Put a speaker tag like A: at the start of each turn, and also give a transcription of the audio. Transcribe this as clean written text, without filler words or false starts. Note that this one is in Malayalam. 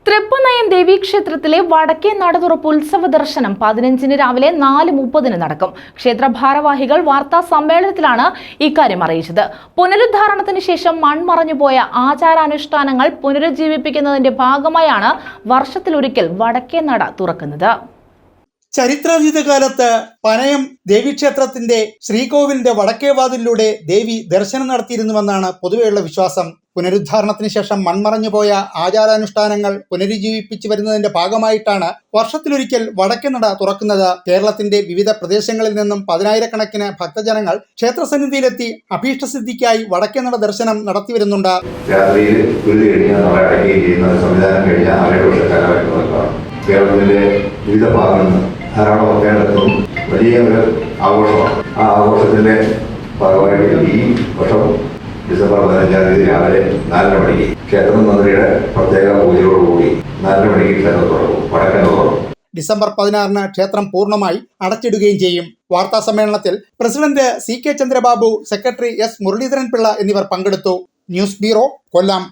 A: തൃപ്പനയം ദേവീക്ഷേത്രത്തിലെ വടക്കേ നട തുറപ്പ് ഉത്സവ ദർശനം 15-ന് രാവിലെ 4:30 നടക്കും. ക്ഷേത്ര ഭാരവാഹികൾ വാർത്താ സമ്മേളനത്തിലാണ് ഇക്കാര്യം അറിയിച്ചത്. പുനരുദ്ധാരണത്തിന് ശേഷം മൺമറഞ്ഞുപോയ ആചാരാനുഷ്ഠാനങ്ങൾ പുനരുജ്ജീവിപ്പിക്കുന്നതിന്റെ ഭാഗമായാണ് വർഷത്തിലൊരിക്കൽ വടക്കേ നട തുറക്കുന്നത്.
B: ചരിത്രാതീത കാലത്ത് പനയം ദേവീക്ഷേത്രത്തിന്റെ ശ്രീകോവിലിന്റെ വടക്കേവാതിലൂടെ ദേവി ദർശനം നടത്തിയിരുന്നുവെന്നാണ് പൊതുവെയുള്ള വിശ്വാസം. പുനരുദ്ധാരണത്തിന് ശേഷം മൺമറഞ്ഞുപോയ ആചാരാനുഷ്ഠാനങ്ങൾ പുനരുജ്ജീവിപ്പിച്ചു വരുന്നതിന്റെ ഭാഗമായിട്ടാണ് വർഷത്തിലൊരിക്കൽ വടക്കേ നട തുറക്കുന്നത്. കേരളത്തിന്റെ വിവിധ പ്രദേശങ്ങളിൽ നിന്നും 10,000-കണക്കിന് ഭക്തജനങ്ങൾ ക്ഷേത്രസന്നിധിയിലെത്തി അഭീഷ്ടസിദ്ധിക്കായി വടക്കേ നട ദർശനം നടത്തി വരുന്നുണ്ട്.
C: കേരളത്തിലെ വിവിധ ഭാഗങ്ങളിൽ നിന്ന് ധാരാളം ഭക്തജനത്തും വലിയ ഒരു ആഘോഷമാണ്. ആ ആഘോഷത്തിന്റെ ഭാഗമായിട്ട് ഈ വർഷം ഡിസംബർ 15-ാം തീയതി രാവിലെ 4:30 മണിക്ക് ക്ഷേത്രം മന്ത്രിയുടെ പ്രത്യേക പൂജയോടുകൂടി 4:30 മണിക്ക് ക്ഷേത്രം തുറക്കും, വടക്കേ നട തുറക്കും.
B: ഡിസംബർ 16-ന് ക്ഷേത്രം പൂർണ്ണമായി അടച്ചിടുകയും ചെയ്യും. വാർത്താ സമ്മേളനത്തിൽ president CK Chandrababu, secretary S Muraleedharan Pillai എന്നിവർ പങ്കെടുത്തു. ന്യൂസ് ബ്യൂറോ, കൊല്ലം.